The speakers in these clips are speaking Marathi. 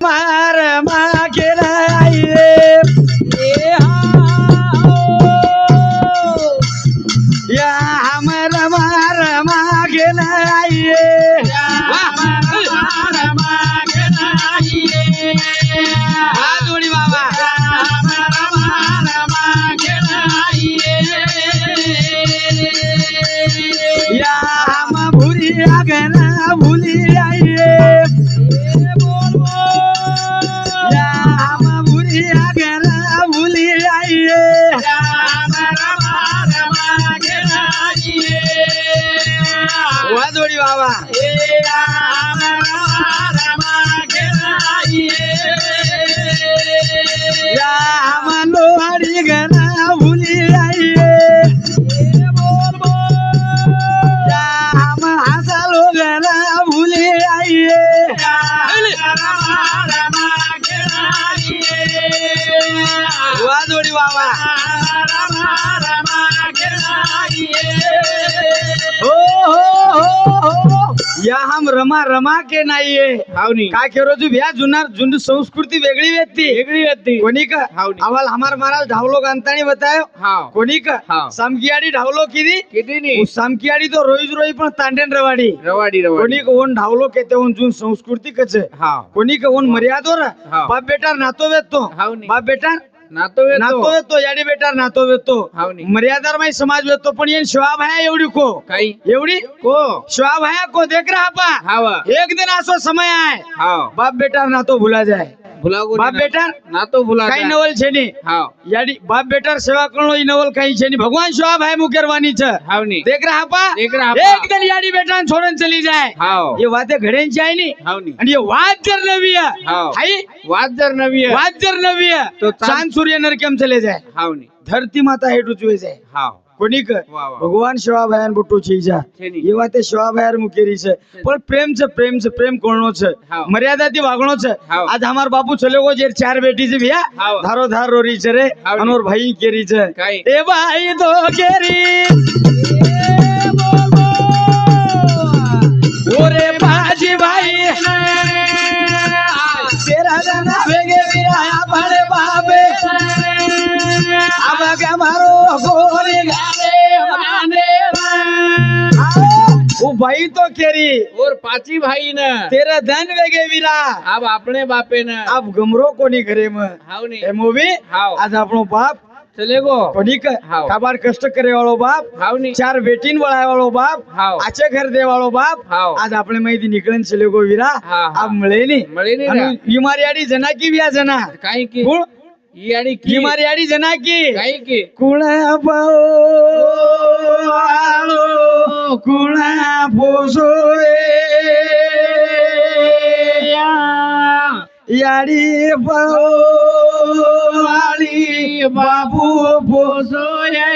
मार मागे आई रे या हमर मार मागे आई रे जोडी बाबा या हम भूरी आगना भूली आई रे या हम भूरी आगना भूली आई रे वा जोडी बाबा या हम लोहारी गना भूली आई रे या हम हंसा लोग गना भूली आई रे वा जोडी बाबा हो या हम रमा रमा के नाहीये हावनी काय केरो तू भ्या जुनार जुंड संस्कृती वेगळी व्यक्ती कोणी का आवाल हमार महाराज ढावलो गांतानी बतायो हाव कोणी का हाव. सामकियाडी ढावलो किती किती नी सामकियाडी तो रोज रोज पण तांडेन रवाडी रवाडी कोणी का ओन ढावलो केते ओन जुन संस्कृती कच हाव कोणी का ओन मर्यादोर हाव. बाप बेटा नातो वेतो हावनी. बाप बेटा नातो नातो वेतो याडी बेटा नातो वेतो हावनी. मर्यादार माई समाज वेतो पण येन शिवा भाया एवढी को काही एवढी को शिवा भाया को देख रहा पा हाव एक दिन असो समय आए हाव बाप बेटा नातो भुला जाए भुला गो बाप बेटा नातो भुला काही नवल छेनी हाव याडी बाप बेटा सेवा करणो ई नवल काही छेनी भगवान शिवा भाई मुकेरवानी छ हावनी देख रहा पा देख रहा पा. एक दिन याडी बेटा छोड़न चली जाए हाव ये बातें घड्यांची आहे नी हावनी आणि ये वाद जर नवी है हाव. हाई वाद जर नवी आहे वाद जर नवी है तो चांद सूर्य नरकेम चले जाए हावनी धरती माता हे टुचवे जाए हाव कोणी क वा वा भगवान शिवा भायान बुट्टू छीजा छेनी. ये वाते शिवा भायार मुकेरी छे पण प्रेम से प्रेम कोणो छे हाव. मर्यादा ती वागणो छे हाव. आज हमार बापू चले गो जे चार बेटी से भैया हाव. धारो धार रोरी छे रे हाव. अनोर भाई केरी छे काही. ए भाई तो केरी ओरे बाजी भाई तेरा जना वेगे विराया बड़े बाबे अब के मारो गोरी गाले माने वो भाई तो केरी और पाची भाई न तेरा धन वेगे विरा अब अपने बापे न अब गमरो कोणी घरे में हावनी ए मूवी हाव. आज આપણો બાપ चले गो કોની હાવ. કાબાર કષ્ટ કરે વાળો બાપ हावनी ચાર બેટીન વળાય વાળો બાપ હાવ. આચે ઘર દે વાળો બાપ હાવ. आज આપણે મહીથી નીકળન ચલે ગો વીરા હા, હા. આપ મળે ની મળે ની અને રા. ઈ મારી આડી જના की વ્યા જના काही की કોણ ही आणि की ઈ મારી આડી જના की काही की कुणा पाओ आलो कुणा पोसोए याडी पाओ आली बाबू पोसोए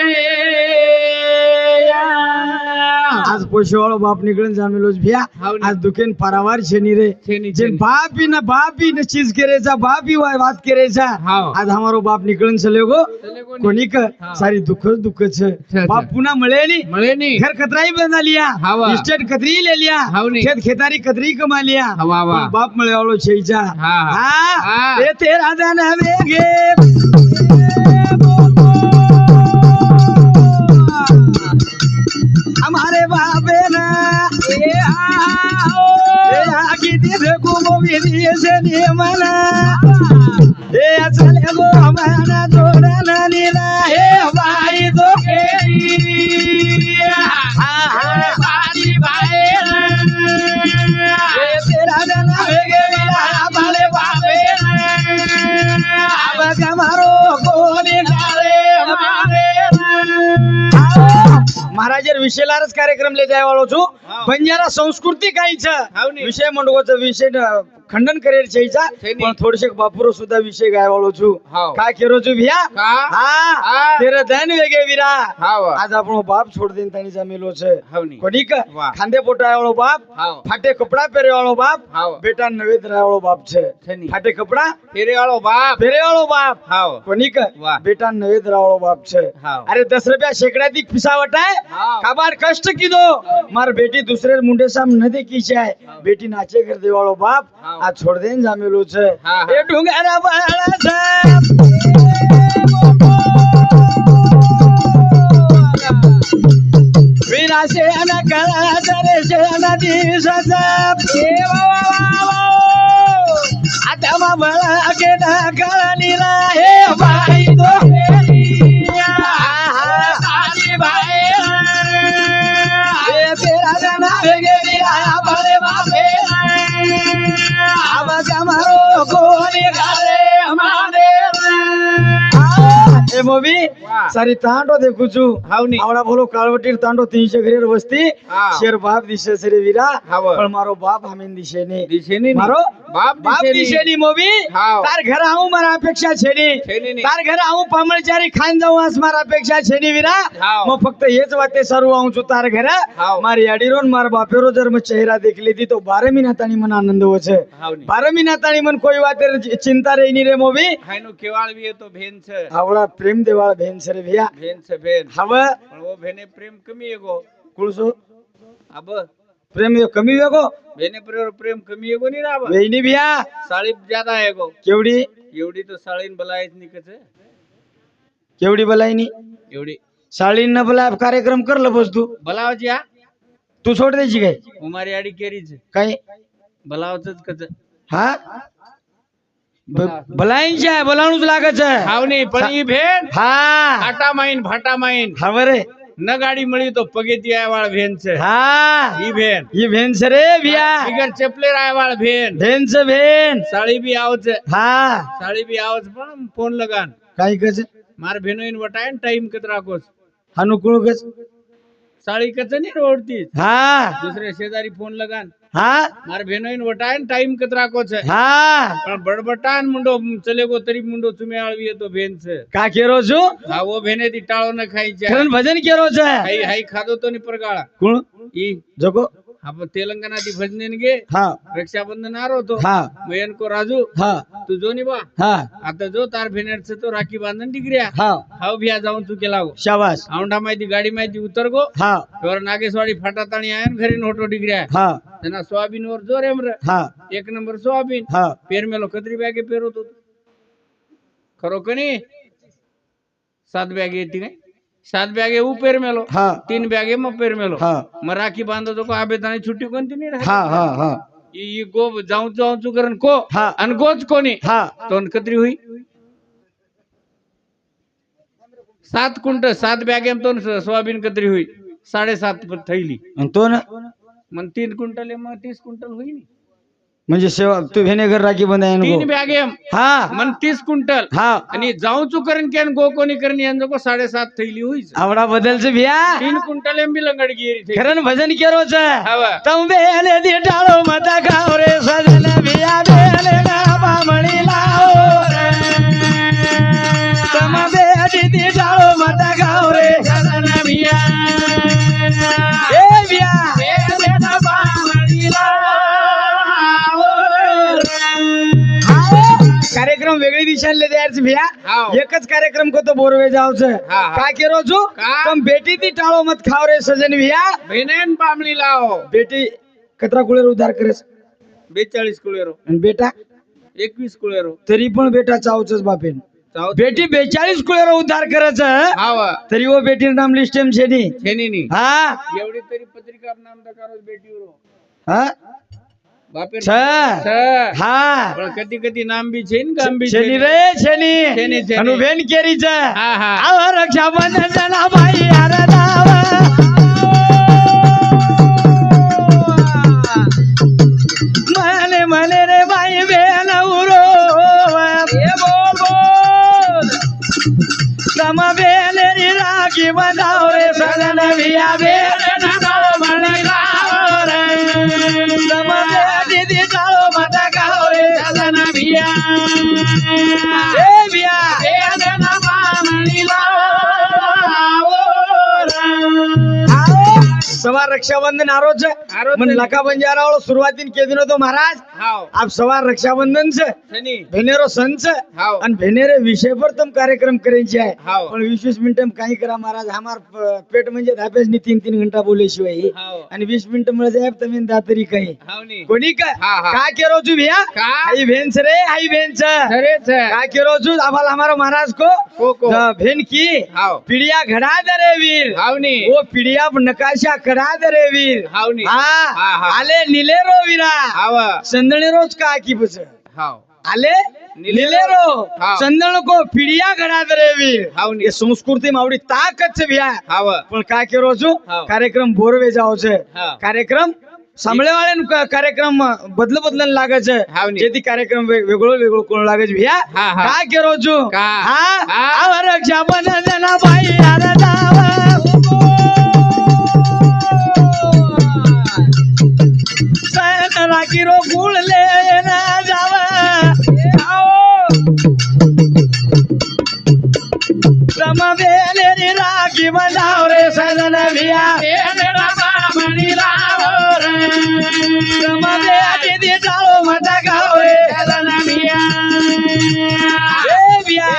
आज पोशेवाळो बाप निकळून जामेलोच भ्या हाव ना. आज दुकेन पारावार छेनी रे छेनी, जे छेनी. बापी न चीज करेचा बापी बात करेचा हाव. आज हमारो बाप निकळून चले गो चले गो कोणी क हा. सारी दुःख छे छे. बाप पुन्हा मळे नी मळे नी घर खतराई बना लिया हावा. इस्टेट खतरी ले लिया हाव नी. खेत खेतारी खतरी कमा लिया हवा वा पण बाप मळे वाळो छेईचा हा, हा. हा ए तेरा दान वेगे हमारे बाबे ना ए आओ ए आगी दिसे को विधि से नियमना ए चले गो हमारा जोड़ना नीला हे भाई तो केरी हा हा भाई भाई ए तेरा दाना वेगे विरा बाले बाबे अब कमारो कोणी गाले मारे महाराजर विषयलारच कार्यक्रम ले जाय वाळो छु बंजारा संस्कृती काही छ हावनी. विषय मंडळाचा विषय खंडन करेल छईचा छेनी. पण थोडेसे बापुरो सुद्धा विषय गाय वाळो छु हाव. काय केरो छु भिया का हा हा. तेरे धन वेगे वीरा हाव आज આપણો બાપ છોડ દેન તાની જમેલો છે हावनी કોડીક વાહ. ખાંદે પોટાય વાળો બાપ હાવ ફાટે કપડા પહેરે વાળો બાપ હાવ બેટા નવે ધરાય વાળો બાપ છે छेनी ફાટે કપડા तेरे वाळो बाप પહેરે વાળો બાપ हाव કોડીક વાહ. બેટા નવે ધરાય વાળો બાપ છે हाव अरे 10 रुपया शेकड्याती पिसावटाय हाव. काबार कष्ट कीधो मार बेटी दुसरे मुंडे साम न देखी छे बेटी नाचे घर देवाळो बाप हाव. આ છોડ દે જામેલું છે હા, હા. એ ડુંગરા વાળા છે વીરા છે અને કળા ધરે છે નદી સજબ એ આતામાં બળા કે ના કળા નીરા હે ભાઈ તો તેરા જના ભેગે વીરા બળે બાપે આવા તમારો કોની ગાલે અમારે એ મૂવી વાહ. સારી તાંડો દેખું છું હાવની. આવડા બોલો કાળવટીર તાંડો 300 ઘરેર વસ્તી હા. શેર બાપ દિશે સરે વીરા હાવ. પણ મારો બાપ હમીન દિશે ની દિશેની ની. મારો બાપ બાપ દિશેની. દિશે ની મૂવી હાવ. તાર ઘરે આવું મારા અપેક્ષા છે છે ની ની. તાર ઘરે આવું પામણચારી ખાન જાઉં આસ મારા અપેક્ષા છે ની વીરા હાવ. હું ફક્ત એ જ વાતે સરું આવું છું તાર ઘરે હાવ. મારી અડીરો ને મારા બાપેરો જર ચહેરા દેખ લીધી તો 12 મહિના તાણી મને આનંદ હોય છે હાવની. 12 મહિના તાણી મને કોઈ વાતે ચિંતા રહી ની રે મૂવી હાયનું કેવાળવી એ તો ભેન છે આવડા પ્રેમ દેવાળ બેન સરે ભૈયા ભેન છે ભેન હવે પણ ઓ ભેને પ્રેમ કમી એગો કુળસો આબ પ્રેમ એ કમી વેગો ભેને પ્રેમ કમી એગો ની રાબ વેઈની ભૈયા સાળી જ્યાદા એગો કેવડી એવડી તો સાળીને બલાય જ નીકળે છે કેવડી બલાઈની એવડી સાળીન ન બલા કાર્યક્રમ કર લબસ તું બલાવ જ્યા તું છોડ દે છી ગઈ હું મારી આડી કેરી છે કઈ બલાવ જ કચે હા બલાઈન છે બોલાણું જ લાગે છે હાવની પણ ઈ ભેન હા ભાટા માઈન હવે રે ન ગાડી મળી તો પગેથી આયવાળ ભેન છે હા ઈ ભેન ઈ બેન છે રે ભૈયા બિગર ચેપલેર આયવાળ ભેન બેન છે બેન સાળી બી આવ છે હા સાળી બી આવ છે પણ ફોન લગાન કઈ કહે છે માર ભેનો ઈન વટાય ને ટાઈમ કત રાખો છે અનુકૂળ કહે છે સાળી કચે ની રોડતી હા દૂસરે શેજારી ફોન લગાન હા માર ભેનો ઈન વટાય ને ટાઈમ કત રાખો છે હા પણ બડબટાન મુંડો ચલેગો તરી મુંડો ચુમે આળવી તો ભેન છે કા કેરો છું હા વો ભેને થી ટાળો ન ખાઈ છે ખરન ભજન કેરો છે હાઈ હાઈ ખાધો તો ની પરગાળા કોણ ઈ જોકો આપ તેલંગાના થી ભજને ને ગે હા રક્ષાબંધન આરો તો હા મયન કો રાજુ હા તું જો ની બા હા આ તો જો તાર ભેનેર છે તો રાખી બાંધન ડીગર્યા હા હાવ ભ્યા જાઉં તું કે લાગો શાબાશ આઉંડા માંથી ગાડી માંથી ઉતર ગો હા ઘર નાગેશવાડી ફાટા તાણી આયા ને ઘરે નોટો ડીગર્યા હા એના સોયાબીન ઓર જો રેમ રે હા એક નંબર સોયાબીન હા પેર મેલો કતરી બેગે પેરો તો ખરો કની 7 બેગે હતી કઈ 7 બેગે હું પેર મેલો હા 3 બેગે માં પેર મેલો હા મરાખી બાંધો તો કો આબે તાણી છુટ્ટી કોનતી ની રહે હા હા હા ઈ ગો જાઉં છું કરન કો હા. અન ગોજ કોની હા તો કતરી हुई 7 क्विंटल 7 बैग एम तो सोयाबीन कतरी हुई 7.5 पर थैली आणि तो ना मन 3 क्विंटल एम 30 क्विंटल हुई नी म्हणजे सेवा तू भेनेगर राखी बंधाय 3 बैग एम हा मन 30 क्विंटल हा आणि जाऊं चू करन केन गो कोनी करनी यांजो को 7.5 थैली हुई आवडा बदल છે ભ્યા 3 क्विंटल एम भी लंगड़ गिरी थी ખરન ભજન કેરો છે હવે તમ બેને દી ટાળો મતા ગાવ રે સજન ભ્યા બેને ના બામણી લાવો રે તમ બેડી દી ટાળો મતા ગાવ રે સજન ભ્યા એ ભ્યા બેને ના બામણી લાવો कार्यक्रम वेगळी दिशेने ले द्यायची भैया हाव. एकच कार्यक्रम को तो बोरवे जाव छे हा, हा. का केरो छु का? तुम बेटी ती टाळो मत खाव रे सजन भैया भेनेन पामली लाओ बेटी कतरा कुळेर उधार करे छे? 42 कुळेरो आणि बेटा 21 कुळेरो तरी पण बेटा चावचस बापेन चाव बेटी 42 कुळेर उधार करे छे हाव तरी वो बेटी नाम लिस्ट में छे नी छेनी नी हा एवढी तरी पत्रिका नाम दकारो बेटीवरो हा बापेर छे छ हा पण कधी कधी नाम बी छेन गाम बी छेनी रे छेनी छेनी, छेनी. अनुबेन केरी छे हा हा आव रक्षा बंधन जना भाई यार दाव मने मने रे भाई बेन उरो ए बोल बोल तम बेन री राखी बंधाव रे सजन भैया बेन ना मने लाव रे तम बेटी दी टाळो मता गाव रे सजन भैया ए भैया बेन ना मने लाव रे रक्षाबंधन आरोच आरोच मन है। लका बंजारा वालों शुरुआतीन के दिनों तो महाराज हाओ आप सवार रक्षाबंधन से शनी भेनेरो सन से हाओ અને भेनेरे विषय पर तुम कार्यक्रम करेंगे आहे हाओ पण 20 मिनिटं काही करा महाराज हमार पेट म्हणजे धापेच नी 3-3 घंटा बोले शिवाय हाओ आणि 20 मिनिटं मुळे जाय तुम्ही दातरी काही हाओ नी कोणी का हा, हा. काय केरो तू भैया का? आई भेंस रे आई भेंस खरे छे काय केरो तू आम्हाला हमारा महाराज को को भेन की हाओ पिड़िया घड़ा दे रे वीर हाओ नी वो पिड़िया नकाशा करा दे रे वीर हाओ नी हा हा, हा. आले निलेरो वीरा हाव संदणे रोज का की बस हाव आले निलेरो हा. संदण को पिड़िया घड़ा दे रे वीर हाव नी ये संस्कृती मावडी ताकत છે ભ્યા हाव પણ કા કેરો છું હા. કાર્યક્રમ બોરવે જાવ છે હા. કાર્યક્રમ સાંભળે વાળાને કાર્યક્રમ બદલન લાગે છે હાવ ની. જેથી કાર્યક્રમ વેગળો કોણ લાગે છે ભ્યા હા, હા. કા કેરો છું કા. હા હા. આ રક્ષાબંધન ના ભાઈ યાર જાવ સન રાખીરો ગુળ લે ના જાવ રમવેલે રાખી બનાવ રે સજન ભિયા રમવે દીદી ચાલો મજા ગાવ રે સજન ભિયા એ ભિયા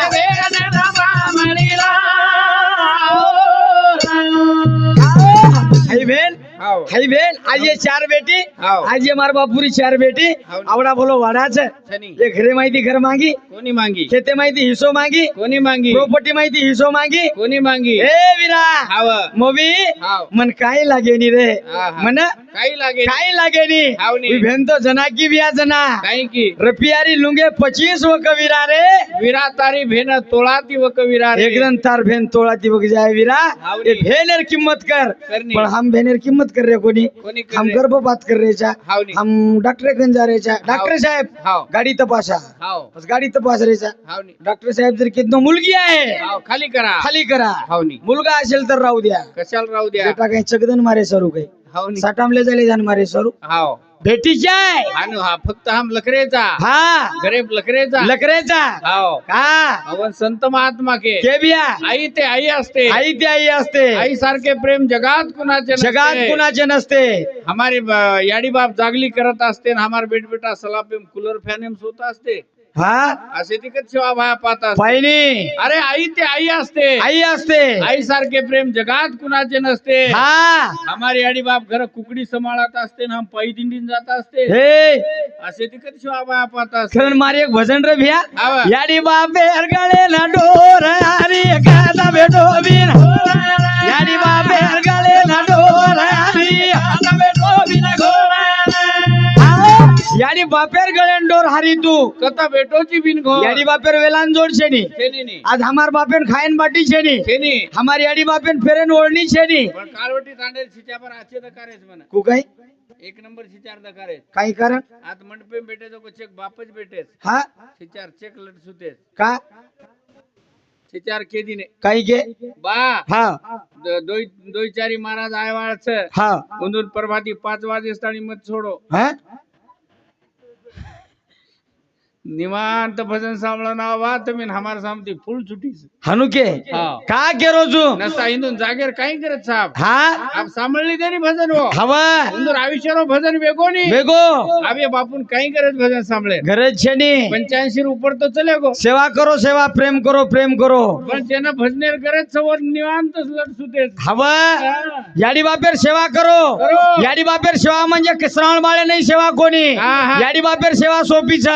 हाय बहन हाव हाय बहन आज ये 4 बेटी हाव. आज ये मार बापुरी 4 बेटी हाव. आवडा बोलो वाडाच शनी ये घरे माहिती घर मागी कोणी मांगी खेते माहिती हिस्सो मागी कोणी मांगी प्रॉपर्टी माहिती हिस्सो मागी कोणी मांगी ए वीरा हाव मोबी हाव मन काय लागे नी रे हा, हा. मन काही लागे काय लागे नी हाव नी. ही बहन तो जना की बिया जना काही की रपियारी लुंगे 25 व कवीरा रे विरा तारी भेन तोळाती व कविरा रे. एकदम तार भेन तोळा ती बघ जाय वीरा हाव ये नी. भेनेर किंमत कर करनी. पण हम भेनेर किंमत कर रहे कोणी कोणी कर हम रे? गर्भपात कर रहे चा हाव नी. हम डॉक्टर कन जा रहे चा डॉक्टर साहेब हाव गाडी तपासा हाव बस गाडी तपास रहे चा हाव नी डॉक्टर साहेब जर कितनो मुलगी आहे हाव खाली करा खाली करा हाव नी मुलगा असेल तर राहू द्या कशाला राहू द्या बेटा काही चगदन मारे सरू काही हाव नी साठामले झाले जाण मारे सरू हाव भेटीची आहे आणि हा फक्त हम लकरेचा हा गरीब लकरेचा लकरेचा हाव हा अवन संत महात्मा के के बिया आई ते आई असते आई ती आई असते आई सारखे प्रेम जगात कुणाचे नसते. जगात कुणाचे नसते हमारी याडी बाप जागली करत असते आणि हमार बेट बेटा सलापेम कूलर फॅनेम सोता असते हा असे तिकट शिवा भाया पाहता असते. पाहिनी अरे आई ते आई असते आई असते आई सारखे प्रेम जगात कुणाचे नसते हा हमारी आडी बाप घर कुकडी सांभाळत असते ना हम पायी दिंडीन जात असते हे असे तिकट शिवा भाया पाहता असते. खरं मारे एक भजन रे भिया हाव. याडी बापे गळे ना डोर हरी एखादा भेटो बिन याडी बापे गळे ना डोर हरी एखादा भेटो बिन याडी बापेर गळे डोर हरी तू कथा भेटोची बिन घो याडी बापेर वेलान जोड छेनी छेनी आज हमार बापेन खायन बाटी छेनी छेनी हमार याडी बापेन फेरेन ओढणी छेनी पण कालवटी तांडेल सिच्या पर आचे दकारेच म्हणा कु काही एक नंबर सिचार दकारेच काही कारण आत मंडपे भेटे तो चेक बापच भेटेस हा सिचार चेक लट सुतेस का सिचार के दिने काही घे बा हा दोई चारी महाराज आयवाळच हा उंदूर प्रभाती 5 वाजे स्थानी मत छोडो हा निवांत भजन सांभळा ना वा तुम्ही हमार सामती फुल छुटी हनुके हा. का के रोजू नसता हिंदून जागेर काही करत साहेब हा आप सांभळली तरी भजन हो हवा उंदूर आयुष्यारो भजन वेगोनी बेगो आबे बापून काही करत भजन सांभळे गरज छेनी 85 ऊपर तो चले गो सेवा करो सेवा प्रेम करो पण त्यानं भजनेर करत सवर निवांत लट सुतेस हवा याडी बापेर सेवा करो करो. याडी बापेर सेवा म्हणजे श्रावण बाळे नाही सेवा कोणी हा, हा. याडी बापेर सेवा सोपीच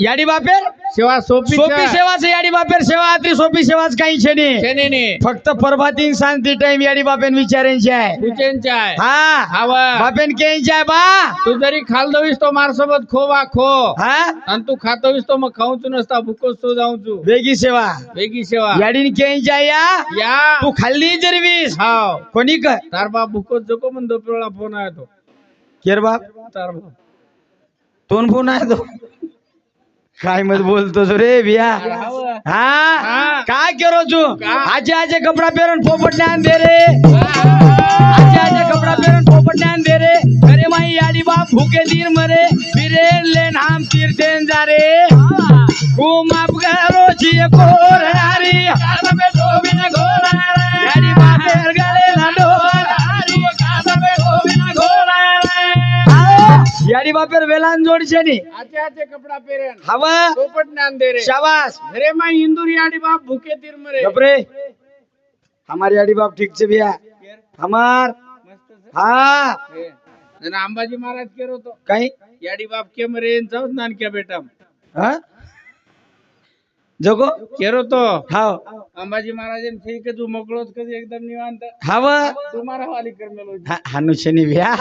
याडी बापेर सेवा सोपी सोपी सेवाच याडी बापेर सेवा अति सोपी सेवाच काही छेनी छेनी फक्त परभातीन शांती टाइम याडी बापेन विचारायची आहे तुझ्यांच्या आहे हा हवा बापेन केंची आहे बा तू जरी खालदवीस तो मारसोबत खो वा खो हा आणि तू खातोवीस तो मग खाऊन तू नसता भुकोस तो जाऊन तू वेगी सेवा वेगी सेवा याडीन केंची आहे या तू खाल्ली जरी वीस हाव कोणी कर तार बाप भुकोस जको पण दो पिवळा फोन आहे तो केर बाप तार बाप तोन फोन आहे तो काय मत बोलतोस रे बिया हा काय करो तू आजे आजे कपडा पेरून पोपट ज्ञान दे रे आजे आजे कपडा पेरून पोपट ज्ञान दे रे अरे माई याडी बाप भूके दिन मरे फिरे ले नाम तीर्थेन जा रे तू माप करो जी कोर हरी याडी बाप गळे ना डोर हरी याडी बापेर वेलान जोडशे नी आचे आचे कपड़ा पहरेन हवा चौपट ज्ञान दे रे शाबाश घरे में हिंदू याडी बाप भूखे तीर मरे गपरे हमारी याडी बाप ठीक छे भैया हमार मस्त से हाँ हे. जना अंबाजी महाराज केरो तो कहीं याडी बाप के मरे जाऊ नान क्या बेटा हाँ जगो केरो तो हाव अंबाजी महाराजन ठीक तू मोकळोच कधी एकदम निवांत हवा तुम्हारा वाली कर मेलो हानुशनी भैया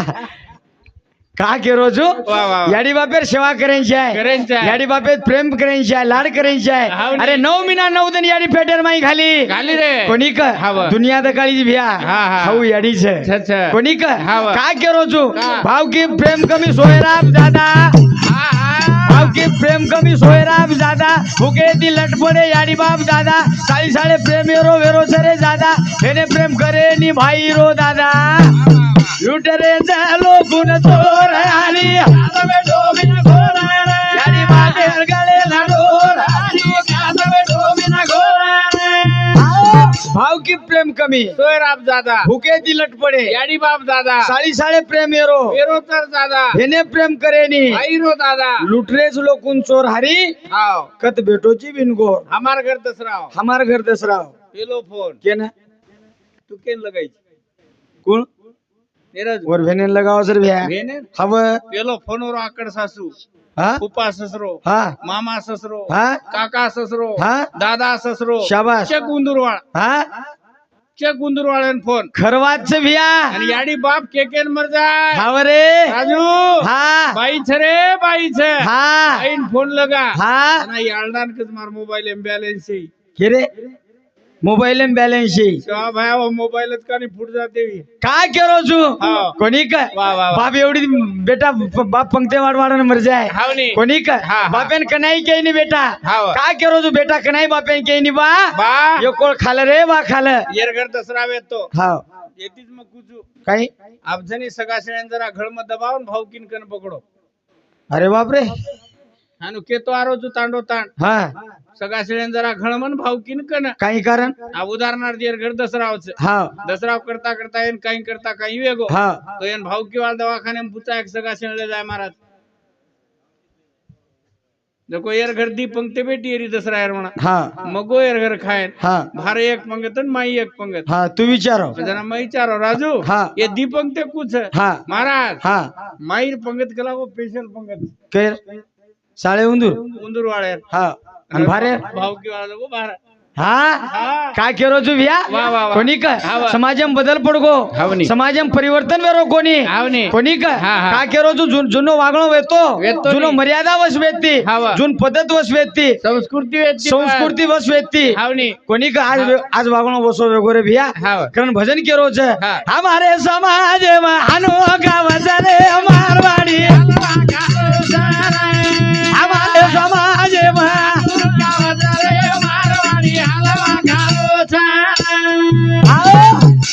का के रोजू वाह, वाह. याडी बापेर सेवा करायची आहे करायची आहे. याडी बापेर प्रेम करायची आहे लाड करायची आहे हाव नी. अरे 9 महिना 9 दिन याडी फेटर माई खाली घाली रे कोणी का हाव. दुनिया द काळी भैया हा, हा. हाऊ याडी छे अच्छा. कोणी का हाव. का के रोजू का? भाव की प्रेम कमी सोयराब ज्यादा हा हा भाव की प्रेम कमी सोयराब ज्यादा भूखे दी लट पडे याडी बाप दादा साळी साळे प्रेम एरो वेरो सरे ज्यादा हेने प्रेम करे नी भाई रो दादा लुटरे झालो गुण चोर आणि हातवे डोबिना घोराणे याडी बाटेर गळे ना डोर आणि हातवे डोबिना घोराणे भाव की प्रेम कमी सोयराब दादा भूखे दी लट पडे याडी बाप दादा साळी साळे प्रेम एरो वेरो तर दादा हेने प्रेम करे नी आई रो दादा लुटरेच लोकून चोर हरी हाव कत बेटोची बिनगोर हमार घर दसराव हमार घर दसराव पेलो फोन के ना तू केन लगायची कोण नीरज वर भेने लगाव सर भ्या भेने हव पेलो फोनवर आकड सासू हा फुप्पा ससरो हा मामा ससरो हा काका ससरो हा दादा ससरो शाबास चेक गुंदुरवाळ हा चेक गुंदुरवाळन फोन खरवाच भ्या आणि याडी बाप केकेन मर जाय हाव रे राजू हा बाई छ रे बाई छ हा आईन फोन लगा हा आणि याळदान कच मार मोबाईल एम बैलेंस है के रे मोबाईल में बैलेंस है तेव्हा भाया वो मोबाईलच का नाही फुट जाते काय केरो जू हाव. कोणी का वा, वा, वा. बाप एवढी बेटा बाप पंक्ते वाढ वाढन मर जाय हाव नी कोणी का हा, हा. बापेन कनाई के नी बेटा हाव. काय केरो जू बेटा कनाई बापेन के नी बा बा यो कोळ खाल रे बा खाल येरघर दसरा येतो हाव येतीच मग कुचू काही आपजणी सगळ्या शेळ्यां जरा घळम दबावून भाऊ किनकन पकडो अरे बाप रे आणि केतो आरो तू तांडो तांड हा सगळ्या शेळ्यां जरा घळमन भाऊ किनकन काही कारण उदाहरणार्थ येरघर दसरावच हा दसराव करता करता येन काही करता काही वेगो हा तो येन भाऊ किंवा दवाखान्यात पुचा एक सगळा शेळले जाय महाराज देखो येरघर दी पंक्ते बेटी येरी दसरा यार म्हणा हा मगो येरघर खायन हा भार एक पंगत आणि माई एक पंगत हा तू विचारो जना माई चारो राजू हा. ये दी पंक्ते कुछ हा महाराज हा माई पंगत कला वो स्पेशल पंगत कैर साळे उंदूर उंदूर वाळे हा आणि भारे भाऊ किंवा वो बारा हा हा काय केरो जू भ्या वा, वा, वा. कोणी का हाव. समाजम बदल पडगो हावनी. समाजम परिवर्तन वेरो कोणी हावनी. कोणी का हा, हा. काय केरो जू जुनो वागणो वेतो वेतो जुनो नी. मर्यादा वश वेत्ती हाव. जुन पद्धत वश वेत्ती संस्कृती वेदची संस्कृती वश वेत्ती हावनी कोणी का आज आज वागणो बसो वेगोरे भ्या हाव. कारण भजन केरो छ हा. हमारे समाज में अनोखा वचने मारवाड़ी हमारे समाज में आओ,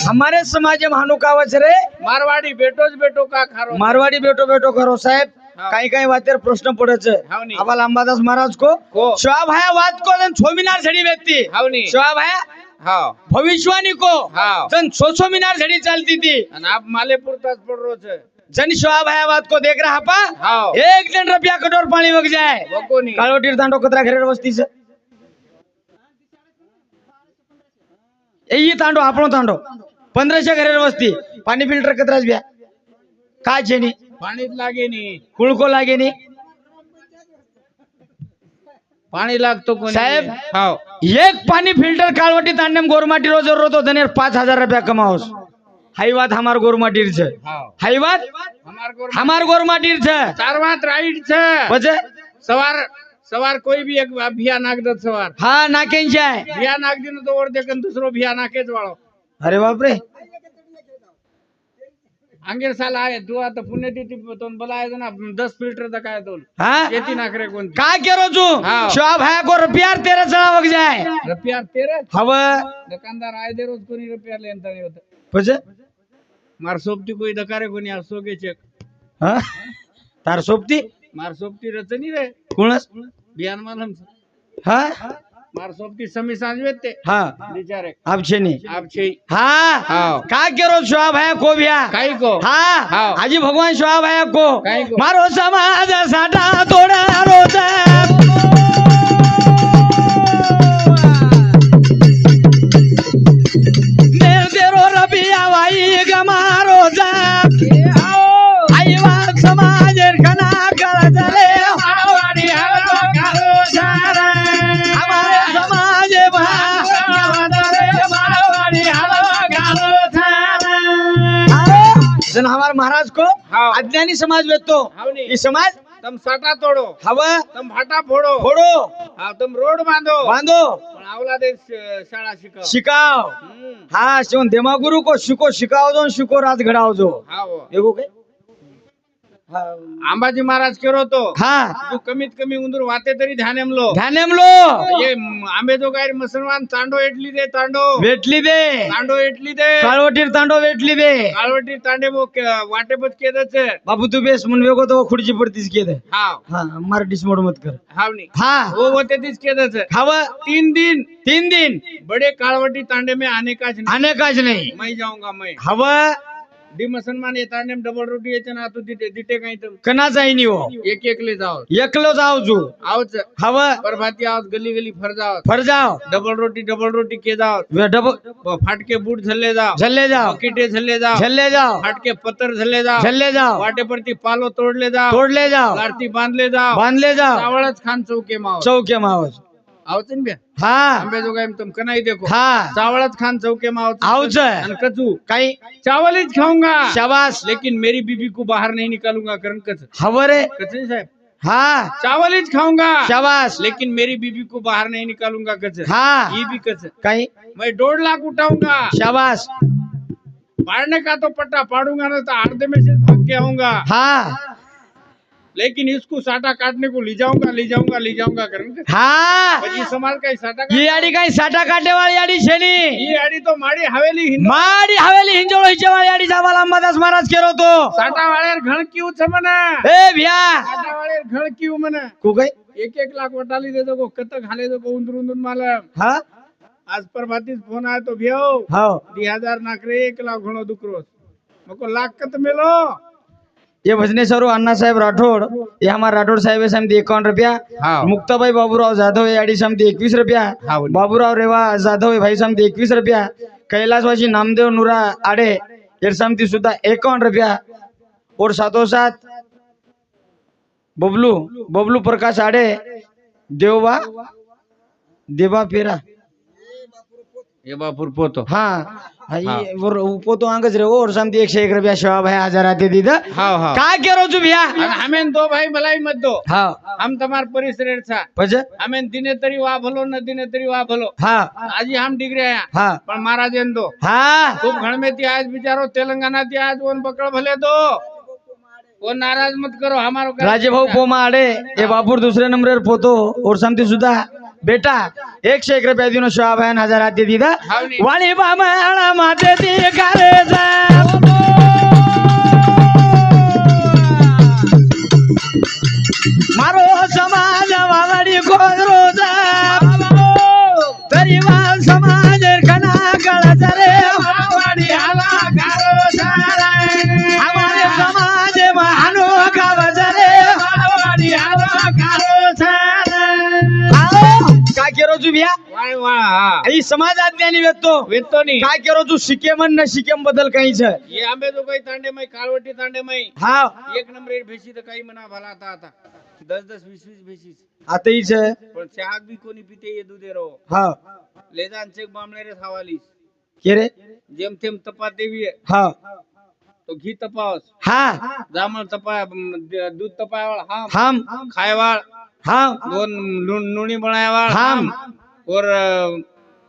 हमारे समाज में अनोखा वचरे मारवाडी बेटोच बेटो का खारो मारवाड़ी बेटो बेटो करो साहेब हा. काही काही वातेर प्रश्न पडत हावनी. आम्हाला अंबादास महाराज को को शोभाया वाद को जन छोमिनार झड़ी व्यक्ति हावनी शोभाया हाव भविष्यवाणी को हाव जन छो मीनार झड़ी चलती थी आणि आप मालेपुर तास पड रोज जन शोभाया वाद को देख रहा पा हाव एक दिन रुपया कटोर पानी वग जाए वो कोणी काळोटीर तांडो कतरा घरेर वस्ती से ये तांडो आपणो तांडो 1500 घरेर वस्ती पाणी फिल्टर कतराच ब्या काय छे नी पाणीच लागे नी कुळको लागे नी पाणी लागतो कोणी साहेब. हाव एक पानी फिल्टर काळवटी तांडम गोरमाटी रोज रोतो धनेर 5000 रुपया कमाओस हाई बात हमार गोरमाटीर छे हाव हाई बात हमार गोरमाटीर छे चारवात राईट છે बचे સવાર સવાર કોઈ બી એક ભિયા નાખ દે સવાર हा नाकेन जाय ભિયા નાખ દીને તો ઓર દેકન દૂસરો ભિયા નાખે જ વાળો अरे बाप रे अंगेर साल आहे तू आता पुण्यतिथी तो बोलाय ना 10 फिल्टर तक आहे तो हा येती नाकरे कोणती काय केरो तू हाव. शोभ है को रुपया 13 चला वग जाय रुपया तेरे हव दुकानदार आए दे रोज कोणी रुपया लेन तणी होत बचे मार सोबती कोई दकारे कोणी असोगे चेक हा तार सोबती मार सोबती रचनी रे कोणस बियान मालम हा मार सोबती समी सांजवेत ते हा बिचारे आपशेनी आपछे हाँ हाँ। का करो शोभा भैया को भैया काई को हाँ हाँ। हाजी भगवान शोभा भैया को काई को मारो समाज साटा तोड़ा रोजा मेर तेरो रबिया भाई गमारो जा आई बात समाज खना कर चले मारवाड़ी हलवा करो सारा हमारे समाज मारवाड़ी हलवा करो सारा जन हमारे महाराज को हाँ। अज्ञानी समाज वेतो हावनी ये समाज तम साटा तोड़ो हवा तम भाटा फोड़ो फोड़ो हाँ तुम रोड बांधो बांधो पण आवला दे शाळा शिकाव शिकाओ हाँ शिवन देमागुरु को शिकाओ जो शिको रात घडाओ जो हा हो एगो काय अंबाजी महाराज केरो तो हाँ तू कमीत कमी उंदूर वाते तरी ध्यानेमलो ध्यानेमलो ये आंबे जो गायर मुसलमान तांडो एटली दे तांडो भेटली दे तांडो एटली दे काळवटीर तांडो भेटली दे काळवटी तांडे वो वाटेपत केदच बाबू तू बेस म्हणून वेगो तो खुर्ची पडतीस केद हाव हाँ मराठीस मोड मत कर हावनी हाँ वो होते तीच केदच हवा 3 दिन 3 दिन बड़े काळवटी तांडे में आने का नहीं आने काज नहीं मैं जाऊंगा मैं हवा डी मुसलमान ये तांडे में डबल रोटी येचे ना तू दिटे काही तुम कना जाईनी हो एक एकले जाओ एकलो जाओ जू आओच हवा प्रभाती आओ गली गली फर जाओ फर जाओ डबल रोटी के जाओ वे डबल फाटके बूट झल्ले जाओ झल्ले जाओ किटे झल्ले जाओ झल्ले जाओ फाटके पत्थर झल्ले जाओ झल्ले जाओ वाटे परती पालो तोडले जाओ तोडले जाओ आरती बांधले जाओ बांधले जाओ चावळच खान चौके माव चौके मावच आवच बे हाँ आंबे जो काय तुम कनाई देखो हाँ चावळच खान चौके माव आवच अन कचू काही चावल ही खाऊंगा शाबाश लेकिन मेरी बीबी को बाहर नहीं निकालूंगा करण कच हवरे कचे साहब हाँ चावल ही खाऊंगा शाबाश लेकिन मेरी बीबी को बाहर नहीं निकालूंगा कच हाँ ये भी कच काही मैं 2.5 लाख उठाऊंगा शाबाश पाड़ने का तो पट्टा पाड़ूंगा ना तो आधे में से भाग के आऊंगा हाँ लेकिन इसको साटा काटने को ले जाऊंगा करण हाँ પછી समाज का साटा ये आडी काही साठा काटे वाली आडी छेनी ये आड़ी तो माड़ी हवेली हिंदू माडी हवेली हिंजोळ हिचे वाली आडी जावाला अंबादास महाराज केरो तो साटा वाळेर घण क्यू छ मना ए भ्या साटा वाळेर घण क्यू मना को काही 1 लाख वटाली दे दो कत घाले दो उंदरून माला हाँ आज प्रभातीस फोन आयो तो भेव हाँ 2000 नाकरे 1 लाख घणो दुकरो मको लाख कत मेलो ये भजनेश्वर अन्ना साहेब राठोड ये हमारे राठोड साहेब है समिति 51 रुपया हाँ। मुक्ताबाई बाबूराव जाधव है आडी समिति 21 रुपया हाँ। बाबूराव रेवा जाधव है भाई समिति 21 रुपया कैलाशवासी नामदेव नुरा आड़े ये समिति सुधा 51 रुपया और साथों साथ बबलू प्रकाश आड़े देवा फेरा ये बापुर पोतो हाँ ये वो तो आंगज रे और समिति 101 रुपया शवाब है हजार आते दीदा हाँ हाँ का करो तू भैया हमें दो भाई मलाई मत दो हाँ हम तुम्हार परिसर छा पछ हमें दिने तरी वा भलो न दिने तरी वा भलो हाँ आजी हम डिग्री आया हाँ पण महाराज दो हाँ खूब घण में थी आज बिचारो तेलंगाना थी आज वन पकड़ भले दो वो नाराज मत करो हमारो राजे भाऊ पोमा आड़े ये बापुर दूसरे नंबर पर पोतो और समती सुधा बेटा 101 रुपया दिनो शवाब है 1000 आते दीदा हावनी। वाली बामणा माते ती करे जा मारो समाज वावडी को रोजा तरी वाल समाज कना कळत रे वावडी हाला करो सारा हमारे समाज महानो गावज रे वावडी हाला करो सारा का केरो तू भैया वाह वाह आई समाज अज्ञानी वेतो वेतो नी काय केरो तू शिकेम न शिकेम बदल काही छे ये आंबे तो काही तांडे मै काळवटी तांडे मै हाँ 1 नंबर भेशी तर काही मना भला आता 10 20 भेशी आता ही छे पण चहा बी कोणी पिते ये दुधे रो हाँ लेदान चेक बामणे रे थावाली के रे जेम तेम तपा देवी हाँ तो घी तपावस हाँ जामळ तपा दूध तपावाळ हम खायवाळ हम दोन नुणी बनायवाळ हम और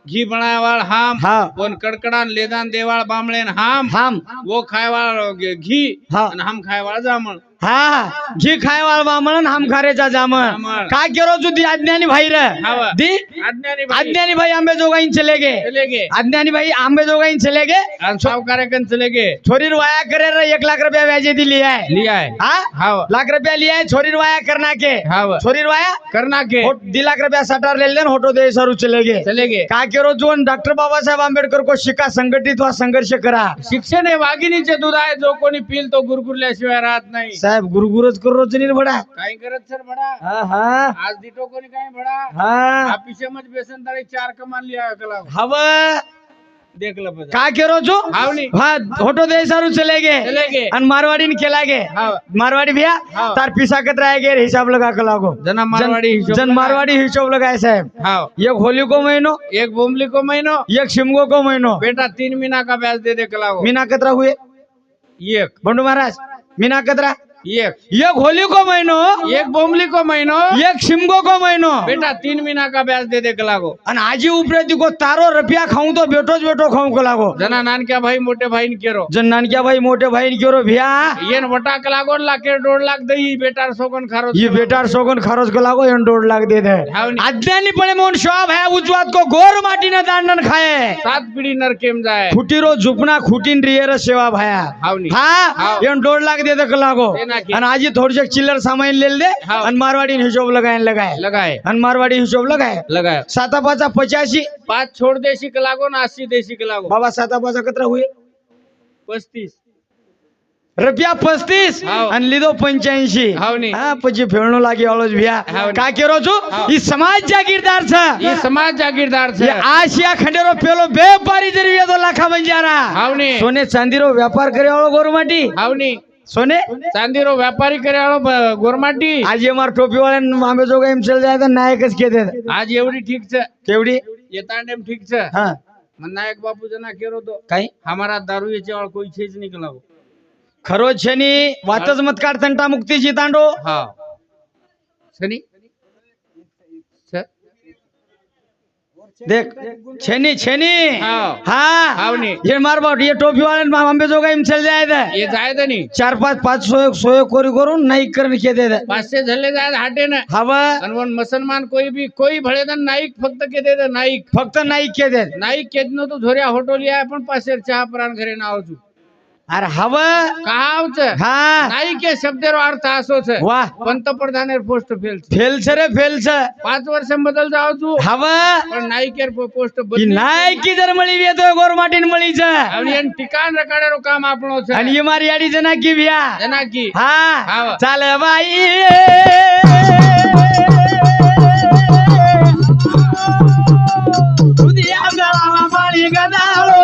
घी बनायवाळ हम हाँ कोण कडकडान लेदान देवाळ बामळेन हम हम वो खायवाळ घी हाँ आणि हम खायवाळ जामळ हा घी खाय वाळ बामण हम खारेचा जामन जामन. काय केरो तू दी अज्ञानी भाई रे हावा. दी अज्ञानी भाई अज्ञानी भाई आंबे जोगाईन चले गे चले गे अज्ञानी भाई आंबे जोगाईन चले गे आणि सावकाराकन चले गे छोरीर वाया करे रे 1 लाख रुपया व्याजे दिली है लिया है हाँ हाव लाख रुपया लिया है छोरीर वाया करना के हाव छोरीर वाया करना के 2 लाख रुपया सटार ले लेन होटो दे सरू चले गे चले गे काय केरो जोन डॉक्टर बाबासाहेब आंबेडकर को शिका संघटित वा संघर्ष करा शिक्षण हे वाघिणीचे दूध आहे जो कोणी पिल तो गुरगुरल्याशिवाय राहत नाही साहेब गुरुगुरच करो चनीर बडा काही करत सर बडा हा हा आज दिटो कोणी काही बडा हा ऑफिस मध्ये बेसन तारीख 4 कमान लिया कला हवं देखलं पद काय केरो जो हावनी हा होटो दे सारू चले गे चले गे आणि मारवाडी ने केला गे हाव मारवाडी भैया हाव. तार पिसा कत रह गे हिसाब लगा के लागो जना मारवाडी हिशोब जन मारवाडी हिसाब लगाए साहेब हाव एक होली को महीनो एक बोमली को महीनो एक शिमगो को महीनो बेटा 3 महीना का ब्याज दे दे कला मीना कतरा हुए एक बंडू महाराज मीना कतरा एक होली को महीनो एक बोमली को महीनो एक शिमगो को महीनो बेटा 3 महीना का ब्याज दे दे कला आणि आजी उपरेती को तारो रुपया खाऊं तो बेटो खाऊं को लागो जना नानक्या भाई मोठे भाई ने केरो जन नानक्या भाई मोठे भाई ने केरो भैया येन वटा कलागो लाखे 2 लाख दई बेटार सोगन खारो ये बेटार सोगन खरच को लागो एन 2 लाख दे दे हावनी. अज्ञानी पडे म्हणून शॉप है उजवात को गोर माटीने दांडन खाए 7 पिढी नरकेम जाय खुटीरो झुपना खुटीन रियर सेवा भाया हावनी हाँ हाव. एन 2 लाख दे दे को लागो देना की. आणि आजी थोड़ी चिल्लर सामान ले दे हाव. आणि मारवाडी हिशोब लगाए लगाए आणि मारवाडी हिशोब लगाए लगाए 7 85 5 छोड़ देशी कलागो ना 80 देशी कलागो बाबा 7 कतरा हुए 35 रुपया 35 हाव. आणि लिदो 85 हावनी. हा પછી फेरणो लागी आलोज भैया हावनी. का केरो छु हाव. ई समाज जागीरदार छ ये समाज जागीरदार ये छे आशिया खंडेरो पेलो व्यापारी जरी वेदो लाखा बंजारा हावनी सोने चांदीरो व्यापार करे वाळो गोरमाटी हावनी सोने चांदीरो व्यापारी करे वाळो गोरमाटी आज मार टोपी वाले मामे जो गेम चल जाए तो नायकच के दे आज एवढी ठीक छे केवडी येतांडेम ठीक छे हां मन नायक बापू जना केरो तो काय हमारा दारू ये वाळ कोई चीज निकलागो खरो छनी वातच मत काढ तंटा मुक्तीची तांडो हा सनी छ देख छेनी हाव. हाँ हावनी. ये मार बाट ये टोपी वाले मामे जो गेम चल जाए थे ये जाय दनी 4-5 सोय कोरी करून नाही करून के दे दे 500 झल्ले जाय हाटे ना हवा अनवन मुसलमान कोई भळेदन नाईक फक्त के दे नाईक फक्त नाही के दे नाईक केदनो तो झोऱ्या होटोली आहे पण पासेर चहा प्राण घरे नाव छु अरे हवा कहावच हाँ नाईक के शब्देरो अर्थ असो छे वाह पंतप्रधानेर पोस्ट फेल छे फेल छ रे फेल छ 5 वर्ष बदल जाव छु हवा पण नाईकेर पोस्ट की बदली नाही की जर मळी येतो गोरमाटीन मळी छ आणि एन ठिकाण रकाडेरो काम आपणो छे आणि ये मारी याडी जना की भैया जना की हाँ हाव. चाल बाई दुनिया गावा पाळी गदाळो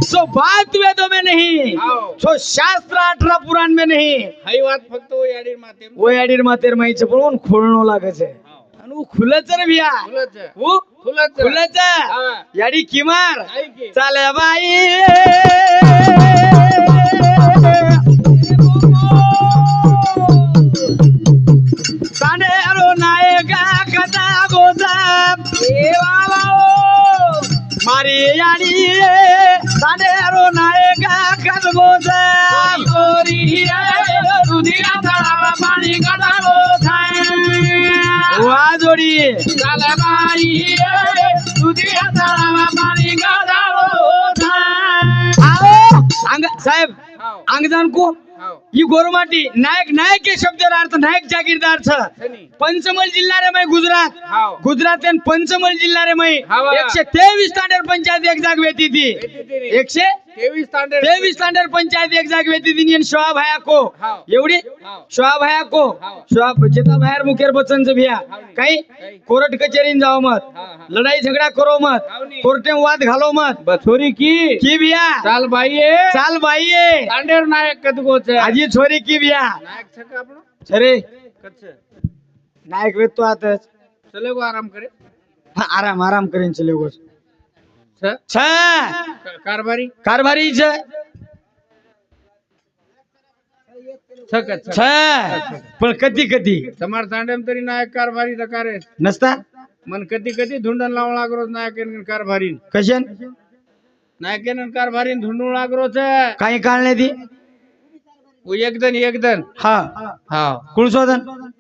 सो बात वेदों में नहीं हाव. सो शास्त्र 18 पुराण में नहीं हाई वात फक्त ओ याडीर माते वो याडीर मातेर माहिच पण खोलणो लागे छे आणि उ खुलच रे भैया फुलच उ फुलच खुलच हा. याडी किमार नाईक चाले बाई तानेरो नायका कथा गोदा ए बाबा मारी याडी तानेरो नायका कथा गोदा गोरी दुधिया तळावा पाणी गडालो थाय वा जोडी चाले बाई दुधिया तळावा पाणी गडालो थाय आओ अंग साहेब हाव. अंगदान को हाव. ये गोरमाटी नायक के शब्द अर्थ नायक जागीरदार छ सनी पंचमल जिल्हा रे मैं गुजरात हाव. गुजरात एन पंचमल जिल्हा रे मैं हावा. 123 स्टँडर्ड पंचायत एक जाग वेती थी 23 स्टँडर्ड 123 स्टँडर्ड पंचायत एक जाग वेती थी इन शोभा भाया को हाव. एवढी हाव. शोभा भाया को हाव. शोभा जेता बाहेर मुखेर बचन च भिया हावनी. काही काही. कोर्ट कचेरीन जाओ मत हा, हा. लढाई झगड़ा करो मत हावनी. कोर्टे में वाद घालो मत बछोरी की भिया चाल भाई चाल भाई तांडेर नायक कदगो छे आजी छोरी की भिया नायक छे का आपणो अरे कच्छे नायक वेत तो आता चले गो आराम करे आराम करीन चले गो छ छ कारभारी कारभारी छ छ छ पण कधी તમાર તાંડેમ તરી નાયક कारभारी દકારે नसता मन कधी कधी धुंडण लावून लागरोच नायकेन कारभारीन कशन नायकेन कारभारीन धुंडून लागरोच काही काळ नाही ती एकदन हा हा कुळसोदन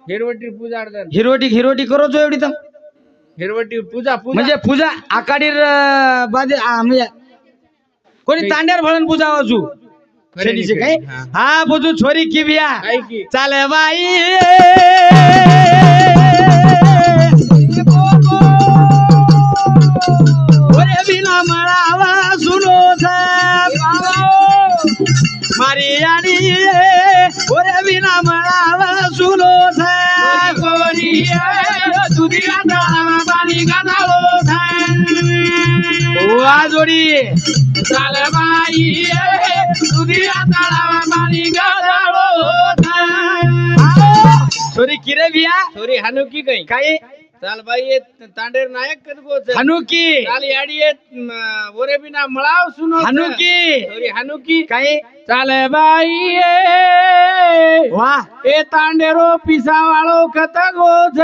हिरवटी पूजा अर्धन हिरोटी करो जो एवढी तर हिरवटी पूजा पूजा म्हणजे पूजा आकाडीर बाजे म्हणजे कोणी तांड्यार भळण पूजा वाचू शनीचे काय हा बुजू छोरी की बिया काय की चाल बाई ओरे बिना मळावा सुनो मारी आणि ओरे बिना मळावा सुनो दुधिया डाळा पाणी गादालो वा जोडी चाल बाई दुधिया डाळा पाणी गादालो छोरी किरे बिया छोरी हानुकी काही काही चाल बाई ये तांडेर नायक कद गोच हनुकी चाल याडी ये ओरे बिना मळाव सुनो हनुकी छोरी हानुकी काही चाल बाई ये वा ए तांडेरो पिसावाळो कत गोच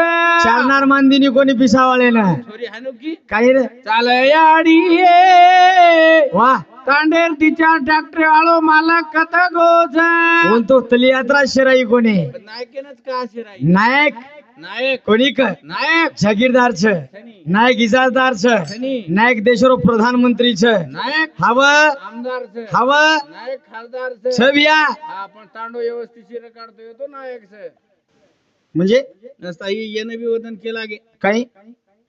चालणार मांदिनी कोणी पिसावाळे ना छोरी हानुकी काही रे चाल याडी ये वा तांडेर तिच्या ट्रॅक्टर वाळो मालक कत गोच कोण तो तली यात्रा शिराई कोणी नायकेनच का शिराई नायक नायक कोणी क नायक जागीरदार छ सनी नायक इजाजदार छ सनी नायक देशरो प्रधानमंत्री छ नायक हव आमदार छे हव नायक खासदार छे छबिया हा पण तांडो व्यवस्थित काढतो येतो नायक छे म्हणजे नसता येणं बी वदन केला गे काही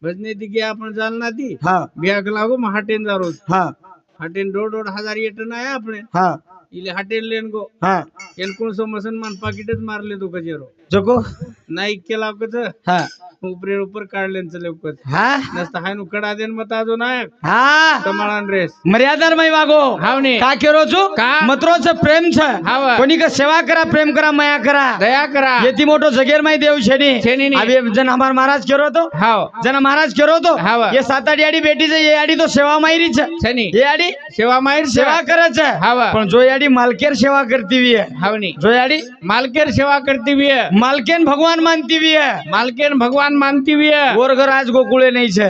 भजने दिगे आपण जालना ती हा बियाक लागो मग हाटेन जा रोज हा हाटेन 1,500 येटन आहे आपले हा इले हाटेन लेन गो हा एनकोणसो मुसलमान पाकिटच मारले तो कजेरो जको नाईक केला कच हा उपरे ऊपर काढले चले कच हा नसता हाय नु कडा देन मता जो नायक हा समाळान रेस मर्यादार मै वागो हावने का केरो छु का? मत्रोच प्रेम छ हाव. कोणी का सेवा करा प्रेम करा माया करा दया करा येती मोठो जगेर मै देव छेनी छेनी. अबे जन हमार महाराज केरो तो हाव जन महाराज केरो तो हाव. ये 7-8 याडी बेटी छ ये याडी तो सेवा मायरी छ छनी ये याडी सेवा माहीर सेवा करच हाव. पण जो याडी मालकेर सेवा करती वी है हावनी जो याडी मालकेर सेवा करती भी है मालकेन भगवान मानती वी है मालकेर भगवान मानती भी है गोर घर आज गोकुळे नाही छ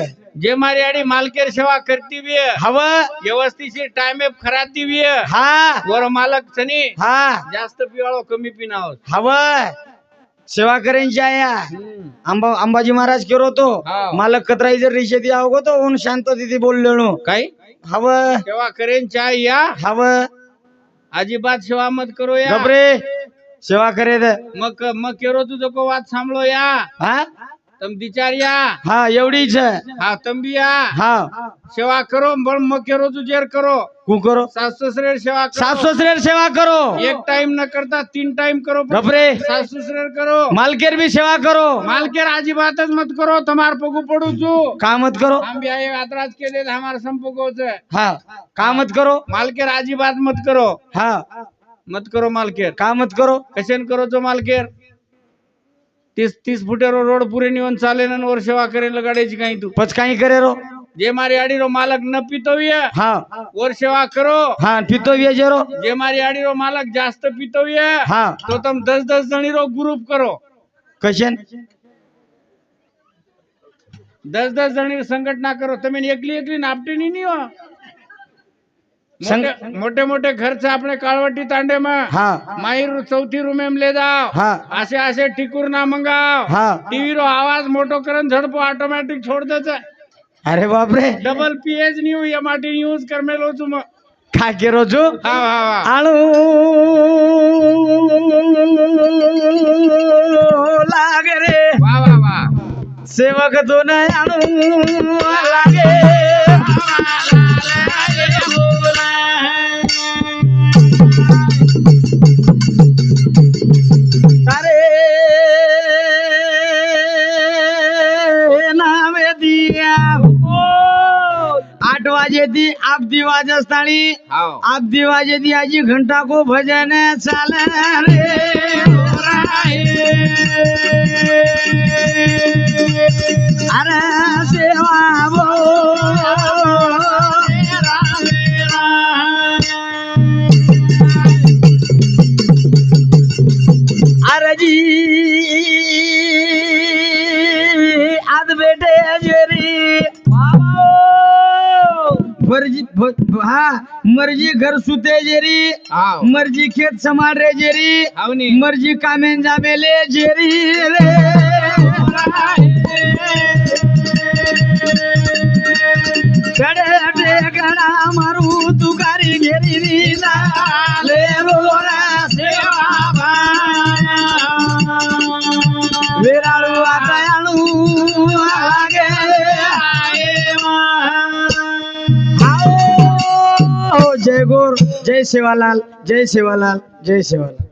जे मारी आडी मालकेर सेवा करती भी है हव व्यवस्थित टाइम खराती भी है हा वर मालक छनी हा जास्त पिवाळो कमी पिनाव हव सेवा करेंची आया अंबाजी महाराज केरो तो हाव. मालक कतराई जर रिशेती आवगो तो उन शांत तिथे बोललेलो काय हव सेवा करेन चाय या हव अजिबात सेवा मत करो या गबरे सेवा करे दे मग केरो तुझो को वात सांभळो या हा तम विचार या हा एवढीच हा तंबी या हा सेवा करो पण मग केरो तू जेर करो कु करो सास ससुरेर सेवा करो सास ससुरेर सेवा करो एक टाइम न करता 3 टाइम करो गबरे सास ससुरेर करो मालकेर भी सेवा करो मालकेर अजिबातच मत करो तुम्हार पगू पडू छू का मत करो हम भी आए यात्राज के लिए हमारा संपर्क होते हा का मत करो मालकेर अजिबात मत करो हा मत करो मालकेर का मत करो कशन करो जो मालकेर 30 फुटेरो रोड पुरे निवन चाले न वर सेवा करेल गाडीची काही तू पच काही करे रो जे मारी आडी रो मालक न पितोय हा वर सेवा करो हा पितो जेरो जे मारी आडी रो मालक जास्त पितोय हा तो तुम 10 जणी रो ग्रुप करो कशन 10 जणी संघटना करो तुम्ही एकली नापटी नहीं हो मोटे मोटे खर्च अपने कालवटी तांडे में हा माहिर चौथी रूम में ले जाओ हा ऐसे टिकुर ना मंगाओ हा टीवी रो आवाज मोटो करन झड़पो ऑटोमेटिक छोड़ देते अरे बाप रे double PH new MRT use कर में लो तुम का केरो छु हाँ हाँ आळू लागे रे वाह वाह वाह सेवक तो न आळू लागे अरे नामे दिया 8 वाजे दी आप दिवाज असतानी हाँ आप दिवाजे दी आजी घंटा को भजन चाल अरे सेवा बो अरे जी आज बेटे जे जेरी मर्जी घर सुते जेरी हाव. मर्जी खेत समार रे जेरी हाव नी. मर्जी कामेन जाबेले जेरी रे कडे टेकड़ा मारू तुकारी घेरी नीला ले बोला सेवा वेराळू आतायाळू आगे आओ जय गोर जय सेवालाल जय सेवालाल जय सेवालाल.